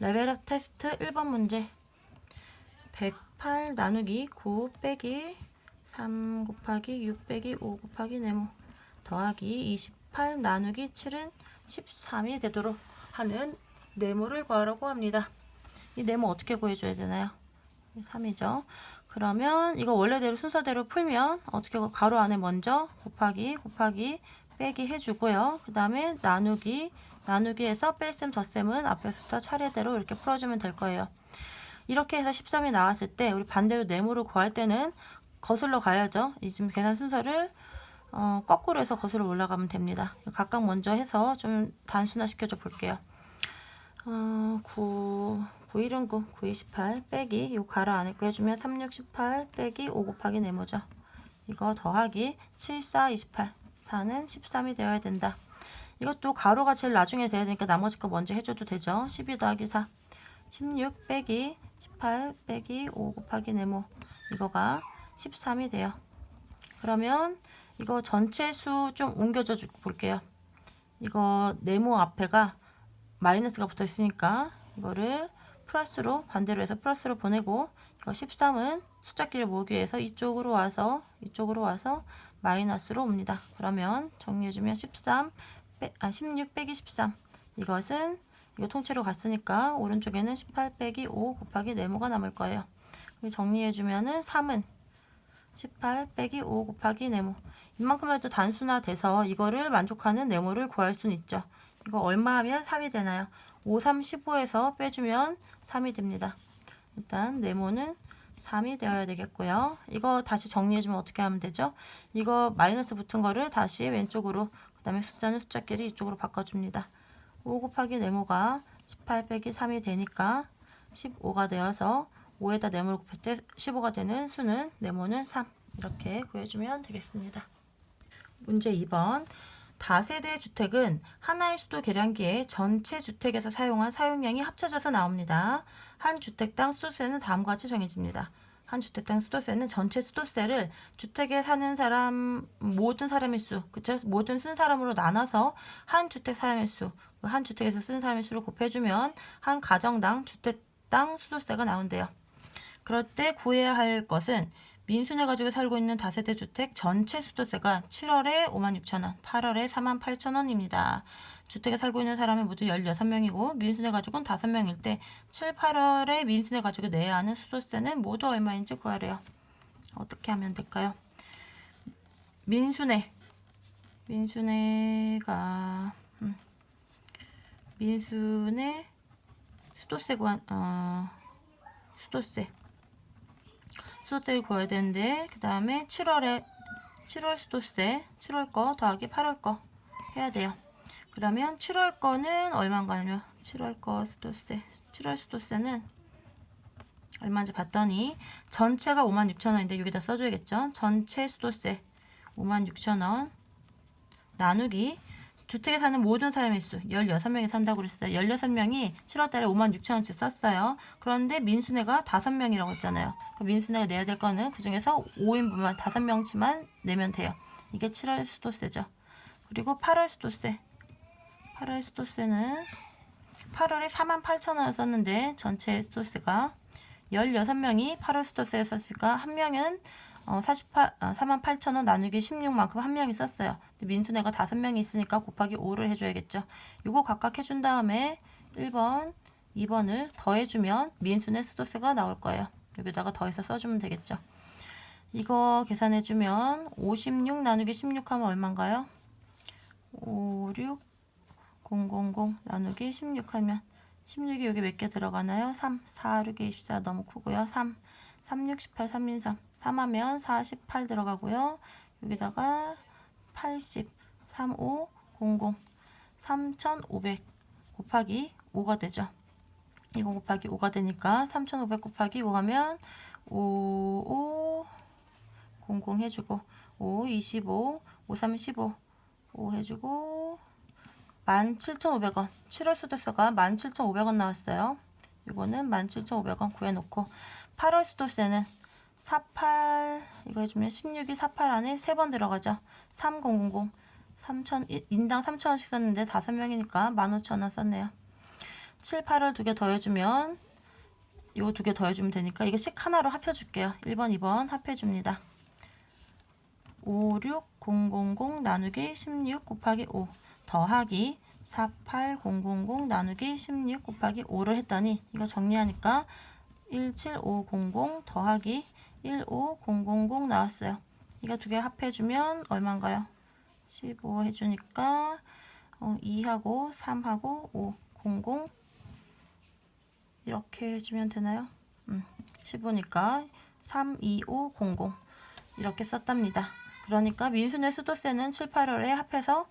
레벨업 테스트 1번 문제. 108 나누기 9 빼기 3 곱하기 6 빼기 5 곱하기 네모 더하기 28 나누기 7은 13이 되도록 하는 네모를 구하라고 합니다. 이 네모 어떻게 구해줘야 되나요? 3이죠. 그러면 이거 원래대로 순서대로 풀면 어떻게 가로 안에 먼저 곱하기 빼기 해주고요. 그 다음에 나누기에서 뺄셈 덧셈은 앞에서부터 차례대로 이렇게 풀어주면 될 거예요. 이렇게 해서 13이 나왔을 때 우리 반대로 네모를 구할 때는 거슬러 가야죠. 이 지금 계산 순서를 거꾸로 해서 거슬러 올라가면 됩니다. 각각 먼저 해서 좀 단순화 시켜줘 볼게요. 9일은 9, 9, 28 빼기 요 가로 안에 거 해주면 3, 6, 18 빼기 5 곱하기 네모죠. 이거 더하기 7, 4, 28 4는 13이 되어야 된다. 이것도 가로가 제일 나중에 돼야 되니까 나머지 거 먼저 해줘도 되죠. 12 더하기 4 16 빼기 18 빼기 5 곱하기 네모 이거가 13이 돼요. 그러면 이거 전체 수 좀 옮겨줘 볼게요. 이거 네모 앞에가 마이너스가 붙어 있으니까 이거를 플러스로 반대로 해서 플러스로 보내고 이거 13은 숫자끼리 모으기 위해서 이쪽으로 와서 마이너스로 옵니다. 그러면 정리해주면 16 빼기 13 이것은 이거 통째로 갔으니까 오른쪽에는 18 빼기 5 곱하기 네모가 남을 거예요. 정리해주면은 3은 18 빼기 5 곱하기 네모 이만큼 해도 단순화 돼서 이거를 만족하는 네모를 구할 수는 있죠. 이거 얼마 하면 3이 되나요? 5, 3, 15에서 빼주면 3이 됩니다. 일단 네모는 3이 되어야 되겠고요. 이거 다시 정리해주면 어떻게 하면 되죠? 이거 마이너스 붙은 거를 다시 왼쪽으로 그 다음에 숫자는 숫자끼리 이쪽으로 바꿔줍니다. 5 곱하기 네모가 18 빼기 3이 되니까 15가 되어서 5에다 네모를 곱할 때 15가 되는 수는 네모는 3 이렇게 구해주면 되겠습니다. 문제 2번 다세대 주택은 하나의 수도 계량기에 전체 주택에서 사용한 사용량이 합쳐져서 나옵니다. 한 주택당 수도세는 다음과 같이 정해집니다. 한 주택당 수도세는 전체 수도세를 주택에 사는 사람 모든 사람의 수, 그쵸? 모든 쓴 사람으로 나눠서 한 주택 사람의 수, 한 주택에서 쓴 사람의 수를 곱해주면 한 가정당 주택당 수도세가 나온대요. 그럴 때 구해야 할 것은 민수네 가지고 살고 있는 다세대 주택 전체 수도세가 7월에 56,000원, 8월에 48,000원입니다. 주택에 살고 있는 사람이 모두 16명이고 민수네 가족은 5명일 때 7, 8월에 민수네 가족이 내야 하는 수도세는 모두 얼마인지 구하래요. 어떻게 하면 될까요? 민수네가 민수네 수도세 수도세를 구해야 되는데 그 다음에 7월 수도세 7월 거 더하기 8월 거 해야 돼요. 그러면 7월 거는 얼마인가요? 7월 수도세는 얼마인지 봤더니 전체가 56,000원인데 여기다 써줘야겠죠. 전체 수도세 56,000원 나누기 주택에 사는 모든 사람의 수 16명이 산다고 그랬어요. 16명이 7월달에 56,000원치 썼어요. 그런데 민수네가 5명이라고 했잖아요. 그 민수네가 내야 될 거는 그 중에서 5인분만 5명치만 내면 돼요. 이게 7월 수도세죠. 그리고 8월 수도세는 8월에 48,000원을 썼는데 전체 수도세가 16명이 8월 수도세를 썼으니까 한 명은 48,000원 나누기 16만큼 한 명이 썼어요. 민수네가 5명이 있으니까 곱하기 5를 해줘야겠죠. 이거 각각 해준 다음에 1번, 2번을 더해주면 민수네 수도세가 나올 거예요. 여기다가 더해서 써주면 되겠죠. 이거 계산해주면 56 나누기 16 하면 얼마인가요? 56 000 나누기 16 하면 16이 여기 몇 개 들어가나요? 3, 4, 6, 24 너무 크고요. 3, 3, 6, 18, 3, 1, 3 3하면 48 들어가고요. 여기다가 80, 3, 5, 00 3,500 곱하기 5가 되죠. 이거 곱하기 5가 되니까 3,500 곱하기 5 하면 5, 5, 00 해주고 5, 25, 5, 3, 15 5 해주고 17,500원 7월 수도세가 17,500원 나왔어요. 이거는 17,500원 구해놓고 8월 수도세는 48 이거 해주면 16이 48 안에 3번 들어가죠. 3000 인당 3,000원씩 썼는데 5명이니까 15,000원 썼네요. 7, 8을 두 개 더해주면 요 두 개 더해주면 되니까 이거 식 하나로 합해줄게요. 1번, 2번 합해줍니다. 5, 6, 0, 0, 0 나누기 16 곱하기 5 더하기 4, 8, 0, 0, 0 나누기 16 곱하기 5를 했더니 이거 정리하니까 1, 7, 5, 0, 0 더하기 1, 5, 0, 0, 0 나왔어요. 이거 두 개 합해주면 얼마인가요? 15 해주니까 2하고 3하고 5, 0, 0 이렇게 해주면 되나요? 15니까 3, 2, 5, 0, 0 이렇게 썼답니다. 그러니까 민수네 수도세는 7, 8월에 합해서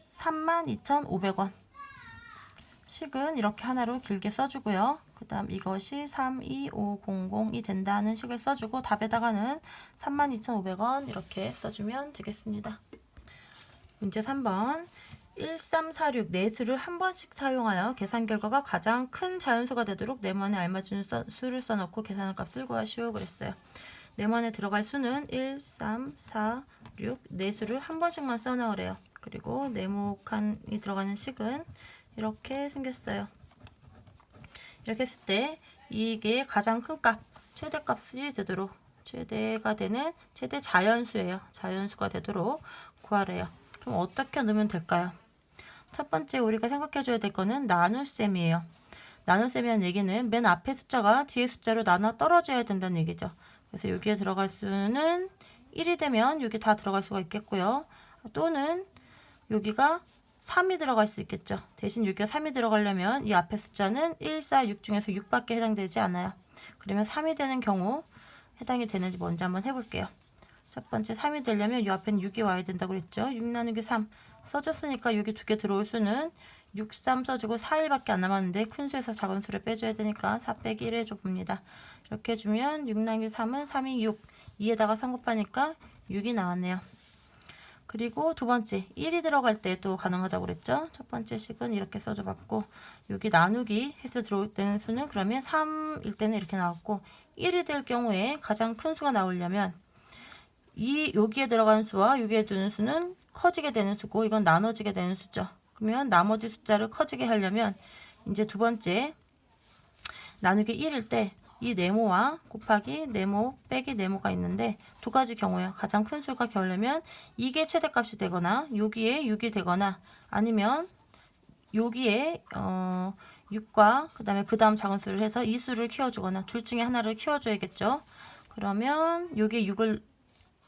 32,500원. 식은 이렇게 하나로 길게 써주고요. 그 다음 이것이 32500이 된다는 식을 써주고 답에다가는 32,500원 이렇게 써주면 되겠습니다. 문제 3번 1346 네수를 한 번씩 사용하여 계산 결과가 가장 큰 자연수가 되도록 네모안에 알맞은 수를 써놓고 계산할 값을 구하시오 그랬어요. 네모안에 들어갈 수는 1, 3, 4, 6 네수를 한 번씩만 써넣으래요. 그리고 네모칸이 들어가는 식은 이렇게 생겼어요. 이렇게 했을 때 이게 가장 큰 값, 최대값이 되도록 최대가 되는 최대 자연수예요. 자연수가 되도록 구하래요. 그럼 어떻게 넣으면 될까요? 첫 번째 우리가 생각해 줘야 될 거는 나눗셈이에요. 나눗셈이라는 얘기는 맨 앞에 숫자가 뒤에 숫자로 나눠 떨어져야 된다는 얘기죠. 그래서 여기에 들어갈 수는 1이 되면 여기 다 들어갈 수가 있겠고요. 또는 여기가 3이 들어갈 수 있겠죠. 대신 여기가 3이 들어가려면 이 앞에 숫자는 1, 4, 6 중에서 6밖에 해당되지 않아요. 그러면 3이 되는 경우 해당이 되는지 먼저 한번 해볼게요. 첫 번째 3이 되려면 이 앞에는 6이 와야 된다고 그랬죠. 6 나누기 3 써줬으니까 여기 두 개 들어올 수는 6, 3 써주고 4, 1밖에 안 남았는데 큰 수에서 작은 수를 빼줘야 되니까 4 빼기 1 해줘봅니다. 이렇게 해주면 6 나누기 3은 3이 6, 2에다가 3 곱하니까 6이 나왔네요. 그리고 두 번째 1이 들어갈 때 또 가능하다고 그랬죠. 첫 번째 식은 이렇게 써줘봤고 여기 나누기 해서 들어올 때는 수는 그러면 3일 때는 이렇게 나왔고 1이 될 경우에 가장 큰 수가 나오려면 여기에 들어가는 수와 여기에 두는 수는 커지게 되는 수고 이건 나눠지게 되는 수죠. 그러면 나머지 숫자를 커지게 하려면 이제 두 번째 나누기 1일 때 이 네모와 곱하기 네모 빼기 네모가 있는데 두 가지 경우예요. 가장 큰 수가 겨우려면 이게 최대값이 되거나 여기에 6이 되거나 아니면 여기에 6과 그 다음 작은 수를 해서 이 수를 키워주거나 둘 중에 하나를 키워줘야겠죠. 그러면 여기에 6을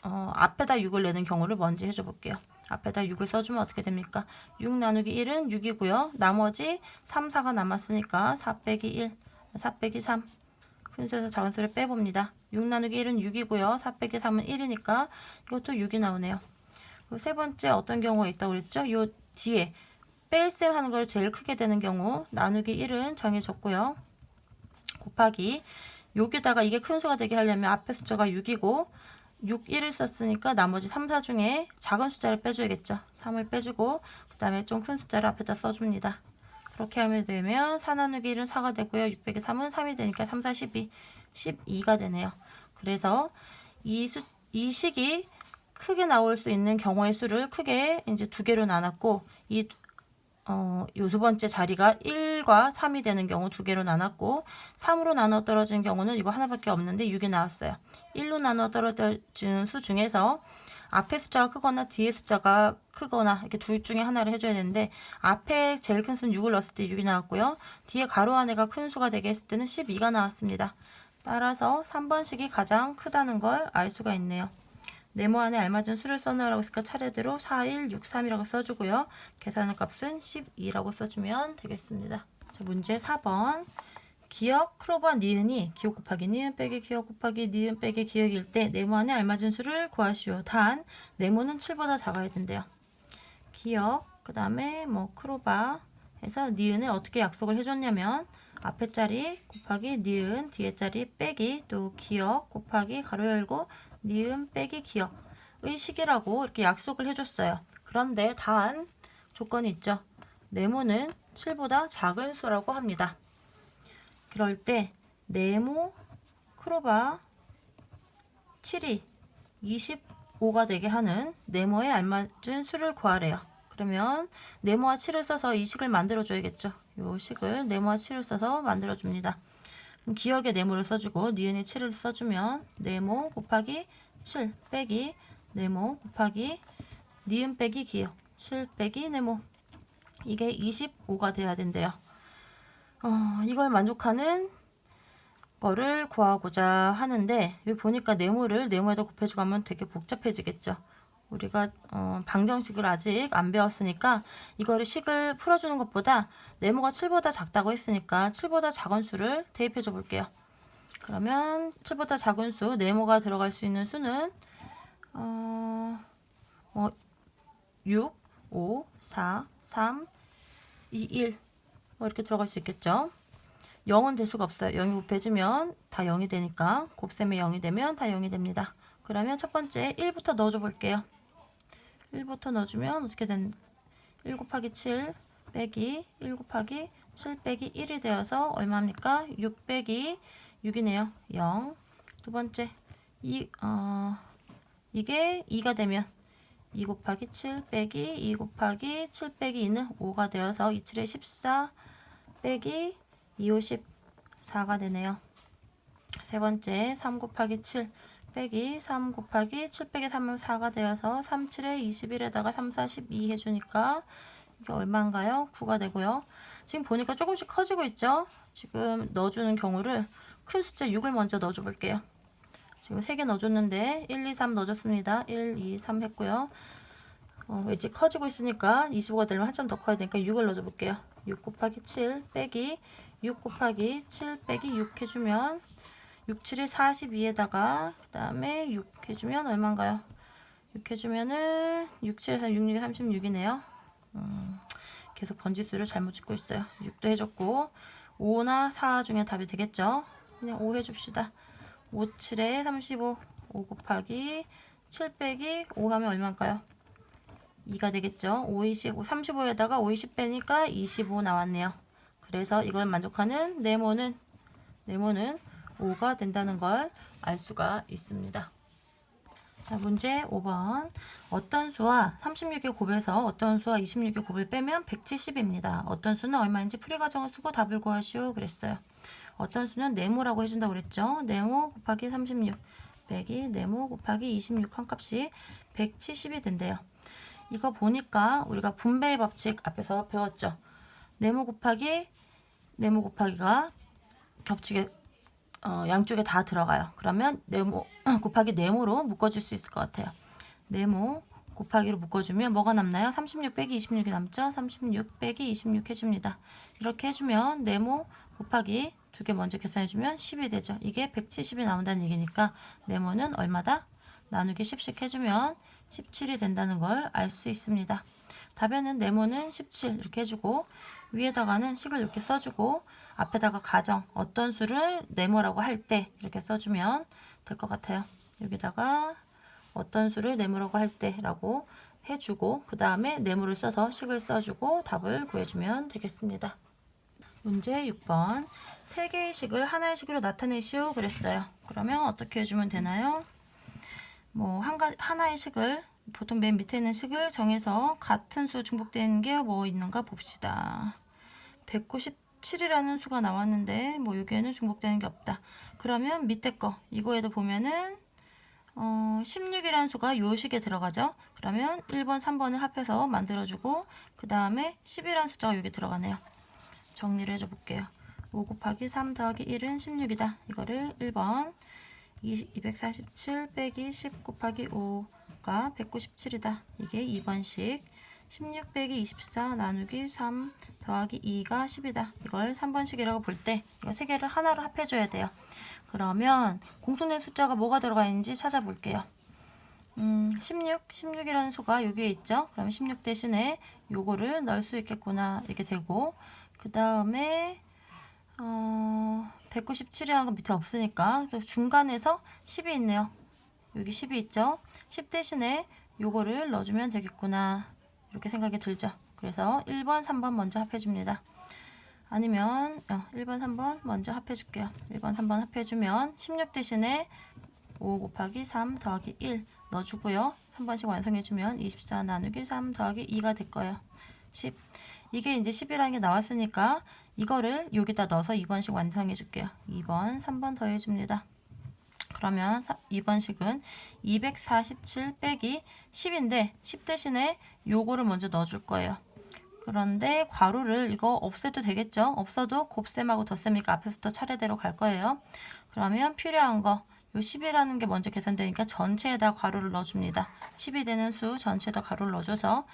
앞에다 6을 내는 경우를 먼저 해줘 볼게요. 앞에다 6을 써주면 어떻게 됩니까? 6 나누기 1은 6이고요. 나머지 3, 4가 남았으니까 4 빼기 1, 4 빼기 3 큰 수에서 작은 수를 빼봅니다. 6 나누기 1은 6이고요. 4 빼기 3은 1이니까 이것도 6이 나오네요. 그리고 세 번째 어떤 경우가 있다고 그랬죠? 요 뒤에 뺄셈 하는 걸 제일 크게 되는 경우 나누기 1은 정해졌고요. 곱하기 여기다가 이게 큰 수가 되게 하려면 앞에 숫자가 6이고 6, 1을 썼으니까 나머지 3, 4 중에 작은 숫자를 빼줘야겠죠. 3을 빼주고 그 다음에 좀 큰 숫자를 앞에다 써줍니다. 그렇게 하면 되면 4 나누기 1은 4가 되고요. 6 빼기 3은 3이 되니까 3, 4, 12, 12가 되네요. 그래서 이 식이 크게 나올 수 있는 경우의 수를 크게 이제 두 개로 나눴고 요 두 번째 자리가 1과 3이 되는 경우 두 개로 나눴고 3으로 나눠 떨어지는 경우는 이거 하나밖에 없는데 6이 나왔어요. 1로 나눠 떨어지는 수 중에서 앞에 숫자가 크거나 뒤에 숫자가 크거나 이렇게 둘 중에 하나를 해줘야 되는데 앞에 제일 큰 수는 6을 넣었을 때 6이 나왔고요. 뒤에 가로 안에가 큰 수가 되게 했을 때는 12가 나왔습니다. 따라서 3번식이 가장 크다는 걸 알 수가 있네요. 네모 안에 알맞은 수를 써넣으라고 했으니까 차례대로 4, 1, 6, 3이라고 써주고요. 계산할 값은 12라고 써주면 되겠습니다. 자, 문제 4번. 기역, 크로바, 니은이 기역 곱하기 니은 빼기 기역 곱하기 니은 빼기 기역일 때 네모 안에 알맞은 수를 구하시오. 단 네모는 7보다 작아야 된대요. 기역, 그 다음에 크로바 해서 니은을 어떻게 약속을 해줬냐면 앞에 자리 곱하기 니은, 뒤에 자리 빼기 또 기역 곱하기 가로 열고 니은 빼기 기역의 식이라고 이렇게 약속을 해줬어요. 그런데 단 조건이 있죠. 네모는 7보다 작은 수라고 합니다. 그럴 때 네모 크로바 7이 25가 되게 하는 네모에 알맞은 수를 구하래요. 그러면 네모와 7을 써서 이 식을 만들어 줘야겠죠. 요 식을 네모와 7을 써서 만들어 줍니다. 그럼 기역에 네모를 써주고 니은에 7을 써주면 네모 곱하기 7 빼기 네모 곱하기 니은 빼기 기역 7 빼기 네모, 이게 25가 돼야 된대요. 이걸 만족하는 거를 구하고자 하는데, 여기 보니까 네모를 네모에다 곱해주고 하면 되게 복잡해지겠죠. 우리가 방정식을 아직 안 배웠으니까 이거를 식을 풀어주는 것보다 네모가 7보다 작다고 했으니까 7보다 작은 수를 대입해 줘 볼게요. 그러면 7보다 작은 수, 네모가 들어갈 수 있는 수는 6, 5, 4, 3, 2, 1 이렇게 들어갈 수 있겠죠. 0은 될 수가 없어요. 0이 곱해지면 다 0이 되니까, 곱셈에 0이 되면 다 0이 됩니다. 그러면 첫 번째 1부터 넣어줘 볼게요. 1부터 넣어주면 어떻게 된? 1 곱하기 7 빼기 1 곱하기 7 빼기 1이 되어서 얼마입니까? 6 빼기 6이네요. 0. 두 번째 이게 2가 되면 2 곱하기 7 빼기 2 곱하기 7 빼기 2는 5가 되어서 2, 7에 14 빼기 2, 5, 14가 되네요. 세 번째 3 곱하기 7 빼기 3 곱하기 7 빼기 3은 4가 되어서 3, 7에 21에다가 3, 4, 12 해주니까 이게 얼마인가요? 9가 되고요. 지금 보니까 조금씩 커지고 있죠? 지금 넣어주는 경우를 큰 숫자 6을 먼저 넣어줘 볼게요. 지금 3개 넣어줬는데 1, 2, 3 넣어줬습니다. 1, 2, 3 했고요. 이제 커지고 있으니까 25가 되려면 한참 더 커야 되니까 6을 넣어줘 볼게요. 6 곱하기 7 빼기 6 곱하기 7 빼기 6 해주면 6, 7에 42에다가 그 다음에 6 해주면 얼마인가요? 6 해주면은 6, 7에서 6, 6에 36이네요. 계속 번지수를 잘못 찍고 있어요. 6도 해줬고 5나 4 중에 답이 되겠죠? 그냥 5 해줍시다. 5, 7에 35 5 곱하기 7 빼기 5 하면 얼마일까요? 2가 되겠죠? 5, 20, 35에다가 5, 20 빼니까 25 나왔네요. 그래서 이걸 만족하는 네모는 5가 된다는 걸 알 수가 있습니다. 자, 문제 5번. 어떤 수와 36의 곱에서 어떤 수와 26의 곱을 빼면 170입니다. 어떤 수는 얼마인지 풀이 과정을 쓰고 답을 구하시오 그랬어요. 어떤 수는 네모라고 해준다고 그랬죠. 네모 곱하기 36 빼기 네모 곱하기 26 한 값이 170이 된대요. 이거 보니까 우리가 분배의 법칙 앞에서 배웠죠. 네모 곱하기가 겹치게 양쪽에 다 들어가요. 그러면 네모 곱하기 네모로 묶어줄 수 있을 것 같아요. 네모 곱하기로 묶어주면 뭐가 남나요? 36 빼기 26이 남죠? 36 빼기 26 해줍니다. 이렇게 해주면 네모 곱하기 두 개 먼저 계산해주면 10이 되죠. 이게 170이 나온다는 얘기니까 네모는 얼마다? 나누기 10씩 해주면 17이 된다는 걸 알 수 있습니다. 답에는 네모는 17 이렇게 해주고 위에다가는 식을 이렇게 써주고 앞에다가 가정 어떤 수를 네모라고 할 때 이렇게 써주면 될 것 같아요. 여기다가 어떤 수를 네모라고 할 때라고 해주고 그 다음에 네모를 써서 식을 써주고 답을 구해주면 되겠습니다. 문제 6번. 세 개의 식을 하나의 식으로 나타내시오 그랬어요. 그러면 어떻게 해주면 되나요? 하나의 식을 보통 맨 밑에 있는 식을 정해서 같은 수 중복되는 게 뭐 있는가 봅시다. 197이라는 수가 나왔는데 여기에는 중복되는 게 없다. 그러면 밑에 거 이거에도 보면은 16이라는 수가 요 식에 들어가죠. 그러면 1번, 3번을 합해서 만들어주고 그 다음에 10이라는 숫자가 여기 들어가네요. 정리를 해줘 볼게요. 5 곱하기 3 더하기 1은 16이다. 이거를 1번 247 빼기 10 곱하기 5가 197이다. 이게 2번식 16 빼기 24 나누기 3 더하기 2가 10이다. 이걸 3번식이라고 볼 때 이거 세 개를 하나로 합해줘야 돼요. 그러면 공통된 숫자가 뭐가 들어가 있는지 찾아볼게요. 16이라는 수가 여기에 있죠. 그럼 16 대신에 요거를 넣을 수 있겠구나 이렇게 되고 그 다음에 197이라는 건 밑에 없으니까 중간에서 10이 있네요. 여기 10이 있죠. 10 대신에 요거를 넣어주면 되겠구나 이렇게 생각이 들죠. 그래서 1번, 3번 먼저 합해줍니다. 아니면 1번, 3번 먼저 합해줄게요. 1번, 3번 합해주면 16 대신에 5 곱하기 3 더하기 1 넣어주고요. 3번씩 완성해주면 24 나누기 3 더하기 2가 될 거예요. 10. 이게 이제 10이라는 게 나왔으니까 이거를 여기다 넣어서 2번씩 완성해 줄게요. 2번, 3번 더해줍니다. 그러면 2번식은 247 빼기 10인데 10 대신에 요거를 먼저 넣어줄 거예요. 그런데 괄호를 이거 없애도 되겠죠? 없어도 곱셈하고 덧셈이니까 앞에서부터 차례대로 갈 거예요. 그러면 필요한 거, 요 10이라는 게 먼저 계산되니까 전체에다 괄호를 넣어줍니다. 10이 되는 수 전체에다 괄호를 넣어줘서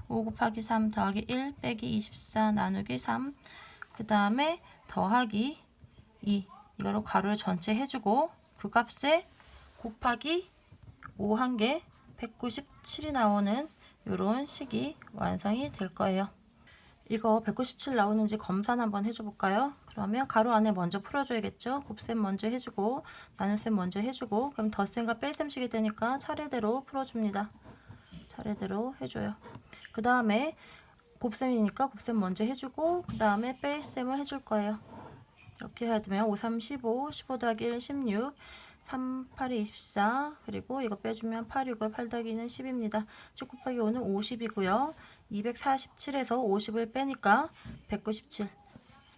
5 곱하기 3 더하기 1 빼기 24 나누기 3, 그 다음에 더하기 2, 이거로 괄호를 전체 해주고 그 값에 곱하기 5 한 개 197이 나오는 이런 식이 완성이 될 거예요. 이거 197 나오는지 검사는 한번 해줘 볼까요? 그러면 가로 안에 먼저 풀어줘야겠죠? 곱셈 먼저 해주고 나눗셈 먼저 해주고 그럼 덧셈과 뺄셈식이 되니까 차례대로 풀어줍니다. 차례대로 해줘요. 그 다음에 곱셈이니까 곱셈 먼저 해주고 그 다음에 뺄셈을 해줄 거예요. 이렇게 해야 되면 5, 3, 15, 15 더하기 1, 16, 3, 8이 24, 그리고 이거 빼주면 8, 6을 8 더하기 2는 10입니다. 10 곱하기 5는 50이고요. 247에서 50을 빼니까 197.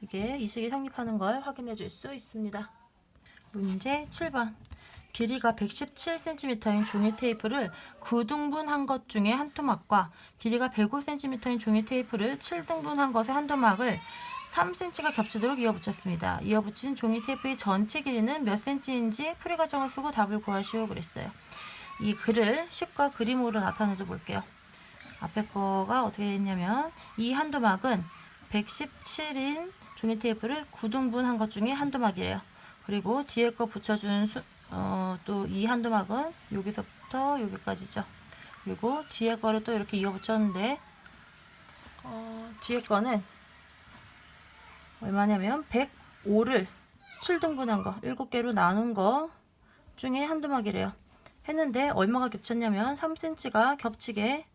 이게 이 식이 성립하는 걸 확인해 줄 수 있습니다. 문제 7번. 길이가 117cm인 종이 테이프를 9등분한 것 중에 한 토막과 길이가 105cm인 종이 테이프를 7등분한 것의 한 토막을 3cm가 겹치도록 이어붙였습니다. 이어붙인 종이 테이프의 전체 길이는 몇 cm인지 풀이 과정을 쓰고 답을 구하시오 그랬어요. 이 글을 식과 그림으로 나타내줘 볼게요. 앞에 거가 어떻게 했냐면 이 한 토막은 117인 종이 테이프를 9등분한 것 중에 한 토막이래요. 그리고 뒤에 거 붙여준 또 이 한 토막은 여기서부터 여기까지죠. 그리고 뒤에 거를 또 이렇게 이어붙였는데 뒤에 거는 얼마냐면 105를 7등분한 거 7개로 나눈 거 중에 한 토막이래요. 했는데 얼마가 겹쳤냐면 3cm가 겹치게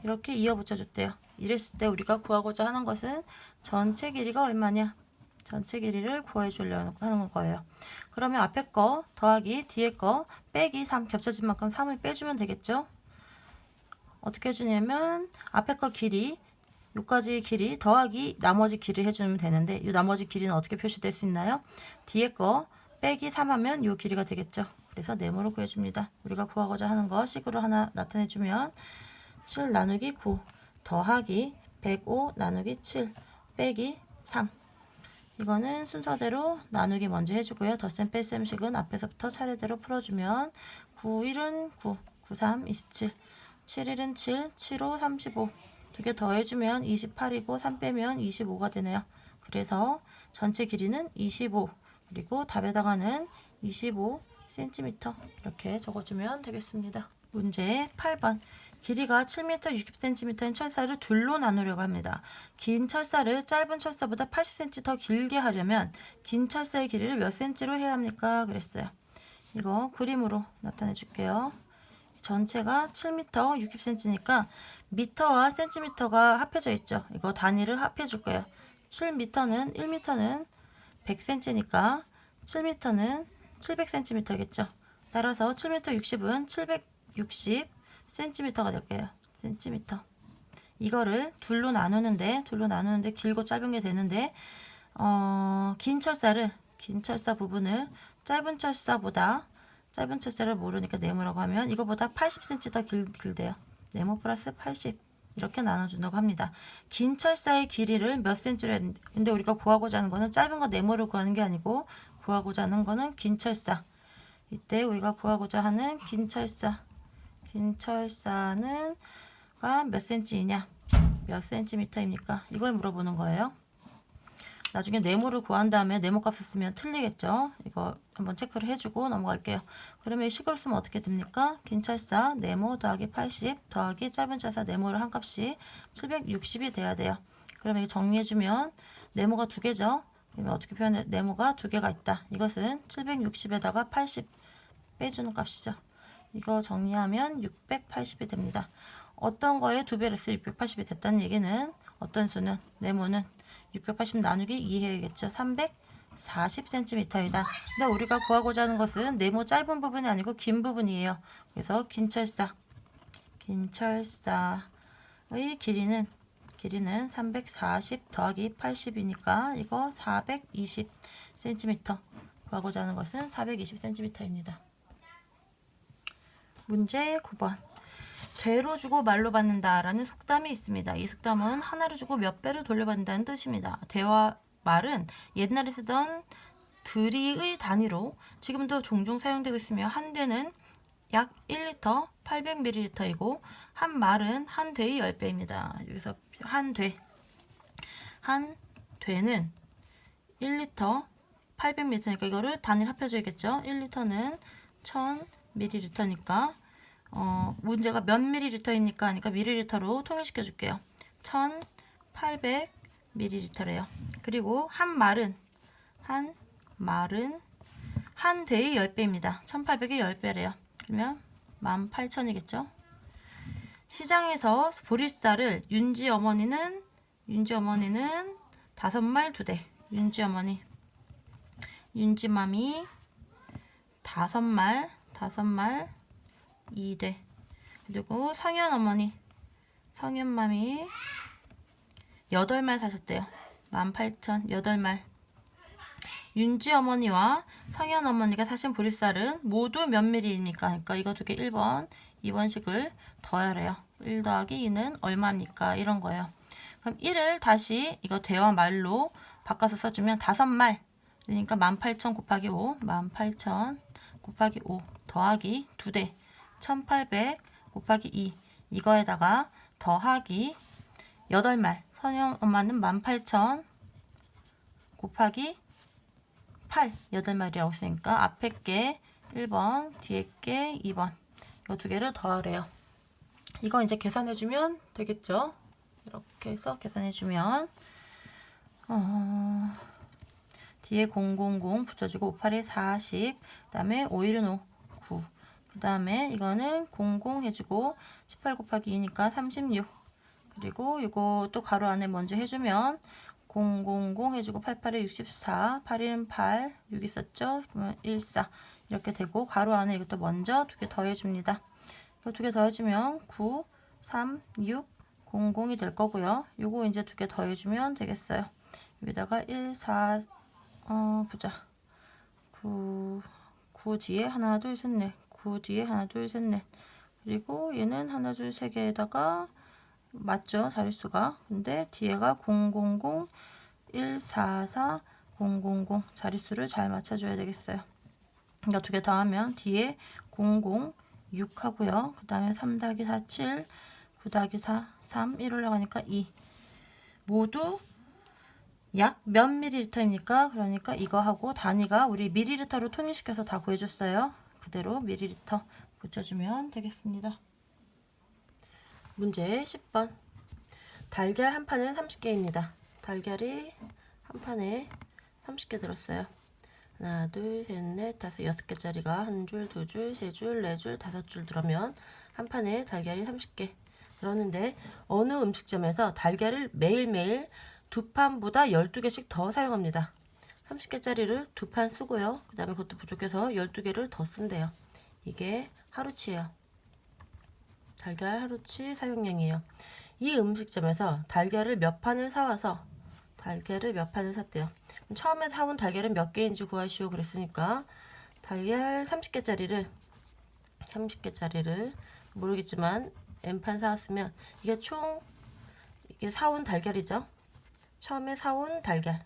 이렇게 이어붙여 줬대요. 이랬을 때 우리가 구하고자 하는 것은 전체 길이가 얼마냐? 전체 길이를 구해 주려고 하는 거예요. 그러면 앞에 거 더하기 뒤에 거 빼기 3 겹쳐진 만큼 3을 빼주면 되겠죠? 어떻게 해주냐면 앞에 거 길이 요까지 길이 더하기 나머지 길이 해주면 되는데 이 나머지 길이는 어떻게 표시될 수 있나요? 뒤에 거 빼기 3 하면 요 길이가 되겠죠. 그래서 네모로 구해줍니다. 우리가 구하고자 하는 거 식으로 하나 나타내주면 7 나누기 9 더하기 105 나누기 7 빼기 3. 이거는 순서대로 나누기 먼저 해주고요. 덧셈 뺄셈식은 앞에서부터 차례대로 풀어주면 9, 1은 9, 9, 3, 27, 7, 1은 7, 7, 5, 35. 두 개 더해주면 28이고 3 빼면 25가 되네요. 그래서 전체 길이는 25, 그리고 답에다가는 25cm 이렇게 적어주면 되겠습니다. 문제 8번. 길이가 7m 60cm인 철사를 둘로 나누려고 합니다. 긴 철사를 짧은 철사보다 80cm 더 길게 하려면 긴 철사의 길이를 몇 cm로 해야 합니까? 그랬어요. 이거 그림으로 나타내 줄게요. 전체가 7m 60cm니까 미터와 cm가 합해져 있죠. 이거 단위를 합해 줄 거예요. 7m는 1m는 100cm니까 7m는 700cm겠죠. 따라서 7m 60은 760cm가 될게요. cm. 이거를 둘로 나누는데 길고 짧은 게 되는데 긴 철사 부분을 짧은 철사를 모르니까 네모라고 하면 이거보다 80cm 더 길대요. 네모 플러스 80 이렇게 나눠준다고 합니다. 긴 철사의 길이를 몇 cm로 했는데 우리가 구하고자 하는 거는 짧은 거 네모를 구하는 게 아니고 구하고자 하는 거는 긴 철사. 이때 우리가 구하고자 하는 긴 철사는 몇 cm이냐? 몇 cm입니까? 이걸 물어보는 거예요. 나중에 네모를 구한 다음에 네모 값을 쓰면 틀리겠죠. 이거 한번 체크를 해주고 넘어갈게요. 그러면 이 식으로 쓰면 어떻게 됩니까? 긴 철사 네모 더하기 80 더하기 짧은 철사 네모를 한 값이 760이 돼야 돼요. 그러면 이거 정리해주면 네모가 두 개죠. 그러면 어떻게 표현해? 네모가 두 개가 있다. 이것은 760에다가 80 빼주는 값이죠. 이거 정리하면 680이 됩니다. 어떤 거에 두 배를 해서 680이 됐다는 얘기는 어떤 수는 네모는 680 나누기 2 해야겠죠. 340cm이다. 근데 우리가 구하고자 하는 것은 네모 짧은 부분이 아니고 긴 부분이에요. 그래서 긴 철사 긴 철사의 길이는 340 더하기 80이니까 이거 420cm. 구하고자 하는 것은 420cm입니다. 문제 9번. 되로 주고 말로 받는다 라는 속담이 있습니다. 이 속담은 하나를 주고 몇 배를 돌려받는다는 뜻입니다. 되와 말은 옛날에 쓰던 드리의 단위로 지금도 종종 사용되고 있으며 한 대는 약 1리터 800ml이고 한 말은 한 대의 10배입니다. 여기서 한 되는 1리터 800ml니까 이거를 단위를 합해줘야겠죠. 1리터는 1000ml니까 문제가 몇 ml입니까? 하니까 ml로 통일시켜 줄게요. 1800ml래요. 그리고 한 말은 한 대의 10배입니다. 1800의 10배래요. 그러면 18,000이겠죠. 시장에서 보리쌀을 윤지 어머니는 5말 2대. 윤지맘이 5말 2대. 그리고 성현맘이 8말 사셨대요. 18,000 8말. 윤지 어머니와 성현 어머니가 사신 보리쌀은 모두 몇 밀리입니까? 그러니까 이거 두 개 1번, 2번식을 더하래요. 1 더하기 2는 얼마입니까? 이런 거예요. 그럼 1을 다시 이거 대화 말로 바꿔서 써주면 5말. 그러니까 18,000 곱하기 5, 18,000 곱하기 5 더하기 2대, 1800 곱하기 2. 이거에다가 더하기 8말. 성현 엄마는 18,000 곱하기 8, 8마리라고 했으니까 앞에 게 1번, 뒤에 게 2번. 이거 두 개를 더하래요. 이거 이제 계산해주면 되겠죠? 이렇게 해서 계산해주면 뒤에 000 붙여주고 5, 8에 40, 그 다음에 5, 1은 5, 9. 그 다음에 이거는 00 해주고 18 곱하기 2니까 36. 그리고 이거 또 가로 안에 먼저 해주면 000 해주고 88에 64, 8은 8, 6 있었죠? 그러면 14 이렇게 되고 가로 안에 이것도 먼저 두 개 더해줍니다. 이거 두 개 더해주면 9, 3, 6, 00이 될 거고요. 요거 이제 두 개 더해주면 되겠어요. 여기다가 1, 4, 보자. 9 뒤에 하나, 둘, 셋, 넷. 9 뒤에 하나, 둘, 셋, 넷. 그리고 얘는 하나, 둘, 세 개에다가 맞죠? 자릿수가. 근데 뒤에가 000, 144, 000 자릿수를 잘 맞춰줘야 되겠어요. 그러니까 두 개 더하면 뒤에 006 하고요. 그 다음에 3 더하기 4, 7, 9 더하기 4, 3, 1 올라가니까 2. 모두 약 몇 ml입니까? 그러니까 이거 하고 단위가 우리 ml로 통일시켜서 다 구해줬어요. 그대로 ml 붙여주면 되겠습니다. 문제 10번. 달걀 한 판은 30개입니다. 달걀이 한 판에 30개 들었어요. 하나, 둘, 셋, 넷, 다섯, 6개짜리가 한 줄, 두 줄, 세 줄, 네 줄, 5줄 들어면 한 판에 달걀이 30개 들었는데 어느 음식점에서 달걀을 매일매일 두 판보다 12개씩 더 사용합니다. 30개짜리를 두 판 쓰고요. 그 다음에 그것도 부족해서 12개를 더 쓴대요. 이게 하루치예요. 달걀 하루치 사용량이에요. 이 음식점에서 달걀을 몇 판을 사와서 달걀을 몇 판을 샀대요. 처음에 사온 달걀은 몇 개인지 구하시오 그랬으니까 달걀 30개짜리를 모르겠지만 N판 사왔으면 이게 총 이게 사온 달걀이죠. 처음에 사온 달걀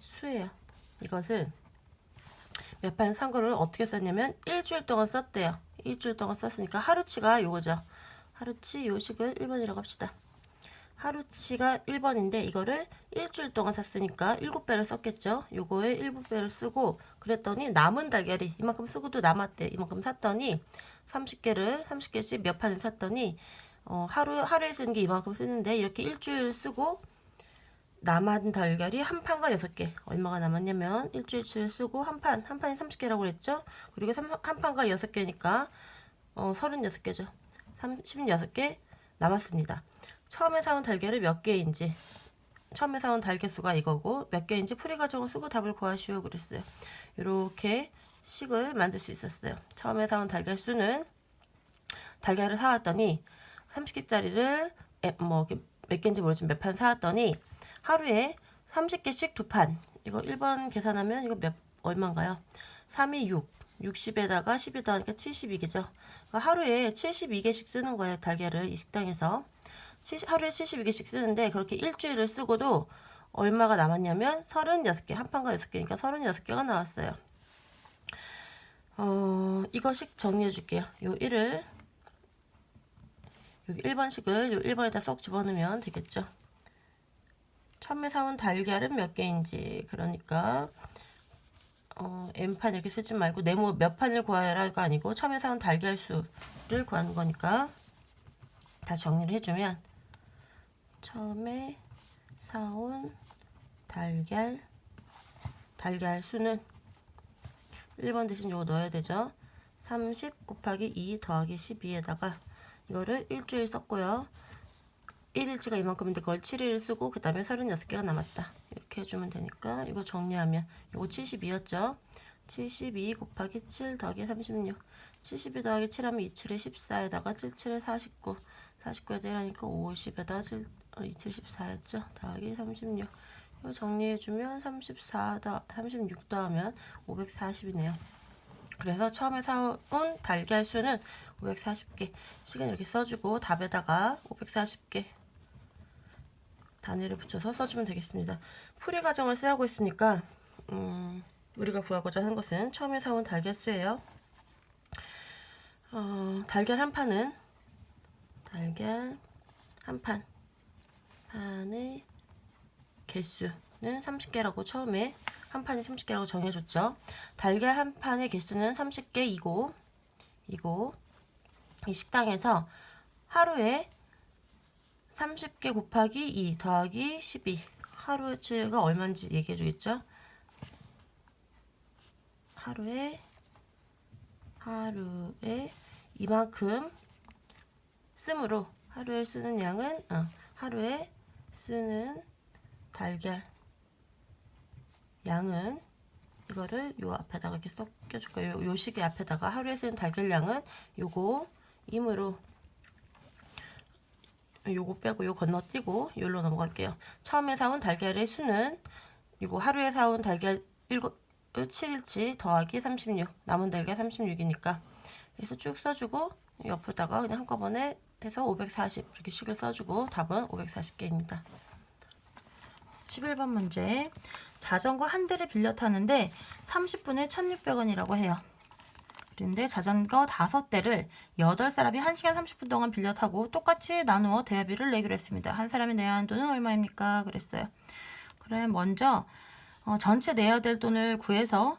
수예요. 이것은 몇 판 산 거를 어떻게 썼냐면 일주일 동안 썼대요. 일주일 동안 썼으니까 하루치가 요거죠. 하루치 요식을 1번이라고 합시다. 하루치가 1번인데 이거를 일주일 동안 샀으니까 7배를 썼겠죠. 요거에 7배를 쓰고 그랬더니 남은 달걀이 이만큼 쓰고도 남았대. 이만큼 샀더니 30개씩 몇 판을 샀더니 하루에 쓰는 게 이만큼 쓰는데 이렇게 일주일 쓰고 남은 달걀이 한 판과 6개. 얼마가 남았냐면 일주일치를 쓰고 한 판이 30개라고 그랬죠. 그리고 한 판과 6개니까 36개죠. 36개 남았습니다. 처음에 사온 달걀을 몇 개인지 처음에 사온 달걀 수가 이거고 몇 개인지 풀이 과정을 쓰고 답을 구하시오 그랬어요. 이렇게 식을 만들 수 있었어요. 처음에 사온 달걀 수는 달걀을 사왔더니 30개짜리를 몇 개인지 모르지만 몇 판 사왔더니 하루에 30개씩 2판. 이거 1번 계산하면 이거 얼마인가요? 3이 6. 60에다가 12 더하니까 72개죠. 그러니까 하루에 72개씩 쓰는 거예요. 달걀을 이 식당에서. 하루에 72개씩 쓰는데 그렇게 일주일을 쓰고도 얼마가 남았냐면 36개. 한 판가 6개니까 36개가 나왔어요. 이거씩 정리해 줄게요. 요 1을 여기 1번식을 요 1번에다 쏙 집어넣으면 되겠죠. 처음에 사온 달걀은 몇 개인지, 그러니까 N판 이렇게 쓰지 말고 네모 몇 판을 구하라가 아니고 처음에 사온 달걀 수를 구하는 거니까 다시 정리를 해주면 처음에 사온 달걀 수는 1번 대신 요거 넣어야 되죠. 30 곱하기 2 더하기 12에다가 이거를 일주일 썼고요. 1일치가 이만큼인데 그걸 7일 쓰고 그 다음에 36개가 남았다. 이렇게 해주면 되니까 이거 정리하면 이거 72였죠. 72 곱하기 7 더하기 36. 72 더하기 7 하면 2, 7에 14에다가 7, 7에 49. 49에 대하니까 50에다가 7, 2, 7, 14였죠. 더하기 36. 이거 정리해주면 36 더하면 540이네요. 그래서 처음에 사온 달걀 수는 540개. 식은 이렇게 써주고 답에다가 540개 단위를 붙여서 써주면 되겠습니다. 풀이 과정을 쓰라고 했으니까 우리가 구하고자 하는 것은 처음에 사온 달걀 수예요. 달걀 한 판은 달걀 한 판의 개수는 30개라고 처음에 한 판이 30개라고 정해줬죠. 달걀 한 판의 개수는 30개이고 이 식당에서 하루에 30개 곱하기 2 더하기 12 하루치가 얼마인지 얘기해 주겠죠. 하루에 이만큼 쓰므로 하루에 쓰는 양은 하루에 쓰는 달걀 양은 이거를 요 앞에다가 이렇게 섞여줄 거예요. 요 식의 앞에다가 하루에 쓰는 달걀 양은 요거 임으로 요거 빼고 요 건너뛰고 요로 넘어갈게요. 처음에 사온 달걀의 수는 이거 하루에 사온 달걀 7일치 더하기 36 남은 달걀 36이니까 그래서 쭉 써주고 옆에다가 그냥 한꺼번에 해서 540 이렇게 식을 써주고 답은 540개입니다. 11번 문제. 자전거 한 대를 빌려 타는데 30분에 1,600원이라고 해요. 그런데 자전거 5대를 8사람이 1시간 30분 동안 빌려 타고 똑같이 나누어 대여비를 내기로 했습니다. 한 사람이 내야 하는 돈은 얼마입니까? 그랬어요. 그럼 먼저 전체 내야 될 돈을 구해서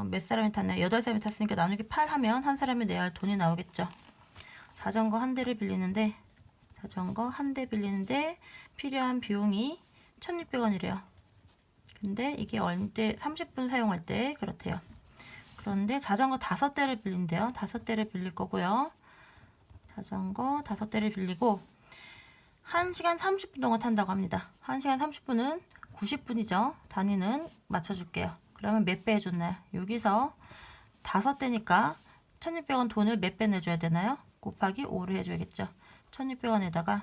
몇 사람이 탔나요? 8사람이 탔으니까 나누기 8 하면 한 사람이 내야 할 돈이 나오겠죠. 자전거 한 대를 빌리는데 필요한 비용이 1,600원이래요. 근데 이게 언제 30분 사용할 때 그렇대요. 그런데 자전거 5대를 빌린대요. 5대를 빌릴 거고요. 자전거 5대를 빌리고 1시간 30분 동안 탄다고 합니다. 1시간 30분은 90분이죠. 단위는 맞춰줄게요. 그러면 몇 배 해줬나요? 여기서 5대니까 1,600원 돈을 몇 배 내줘야 되나요? 곱하기 5를 해줘야겠죠. 1,600원에다가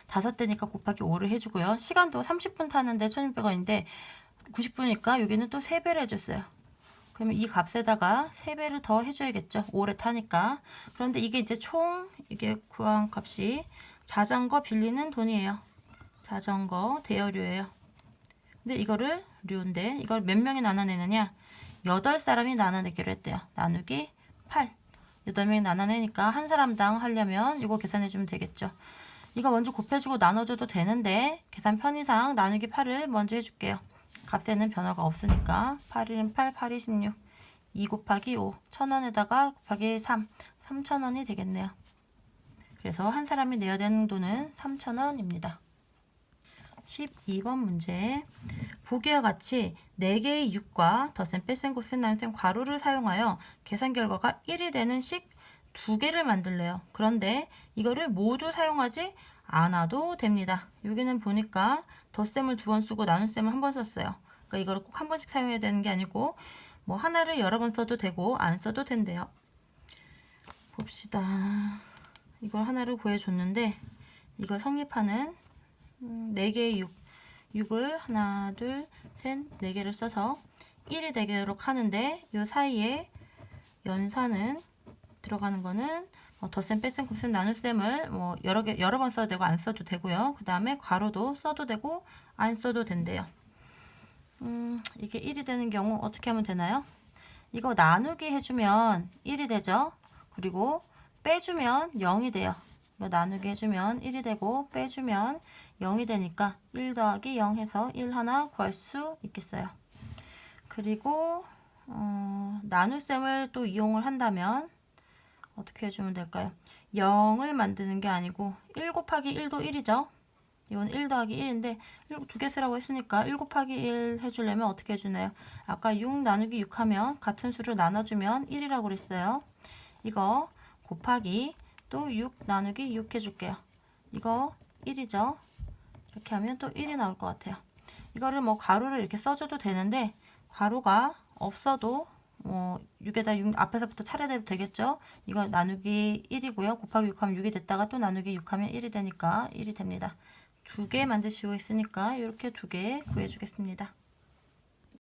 5대니까 곱하기 5를 해주고요. 시간도 30분 타는데 1,600원인데 90분이니까 여기는 또 3배를 해줬어요. 그러면 이 값에다가 3배를 더 해줘야겠죠. 오래 타니까. 그런데 이게 이제 총 이게 구한 값이 자전거 빌리는 돈이에요. 자전거 대여료예요. 근데 이거를 료인데 이걸 몇 명이 나눠내느냐? 8사람이 나눠내기로 했대요. 나누기 8. 8명이 나눠내니까 한 사람당 하려면 이거 계산해주면 되겠죠. 이거 먼저 곱해주고 나눠줘도 되는데 계산 편의상 나누기 8을 먼저 해줄게요. 값에는 변화가 없으니까 8은 8, 8이 16, 2 곱하기 5, 1,000원에다가 곱하기 3, 3,000원이 되겠네요. 그래서 한 사람이 내야 되는 돈은 3,000원입니다. 12번 문제. 보기와 같이 4개의 6과 덧셈, 뺄셈, 곱셈, 나눗셈, 괄호를 사용하여 계산 결과가 1이 되는 식 2개를 만들래요. 그런데 이거를 모두 사용하지 않아도 됩니다. 여기는 보니까 덧셈을 2번 쓰고 나눗셈을 1번 썼어요. 그러니까 이거를 꼭 1번씩 사용해야 되는 게 아니고 뭐 하나를 여러 번 써도 되고 안 써도 된대요. 봅시다. 이걸 하나를 구해줬는데 이걸 성립하는 4개의 6을 하나, 둘, 셋, 4개를 써서 1이 되도록 하는데 이 사이에 연산은 들어가는 거는 덧셈, 뺄셈, 곱셈, 나눗셈을 뭐 여러 번 써도 되고 안 써도 되고요. 그 다음에 괄호도 써도 되고 안 써도 된대요. 이게 1이 되는 경우 어떻게 하면 되나요? 이거 나누기 해주면 1이 되죠. 그리고 빼주면 0이 돼요. 이거 나누기 해주면 1이 되고 빼주면 0이 되니까 1 더하기 0 해서 1 하나 구할 수 있겠어요. 그리고 나눗셈을 또 이용을 한다면 어떻게 해주면 될까요? 0을 만드는 게 아니고 1 곱하기 1도 1이죠. 이건 1 더하기 1인데 2개 쓰라고 했으니까 1 곱하기 1 해주려면 어떻게 해주나요? 아까 6 나누기 6 하면 같은 수를 나눠주면 1이라고 그랬어요. 이거 곱하기 또 6 나누기 6 해줄게요. 이거 1이죠. 이렇게 하면 또 1이 나올 것 같아요. 이거를 뭐 가로를 이렇게 써줘도 되는데 가로가 없어도 6에다 6 앞에서부터 차례대로 되겠죠. 이거 나누기 1이고요. 곱하기 6 하면 6이 됐다가 또 나누기 6 하면 1이 되니까 1이 됩니다. 2개 만드시고 있으니까 이렇게 2개 구해주겠습니다.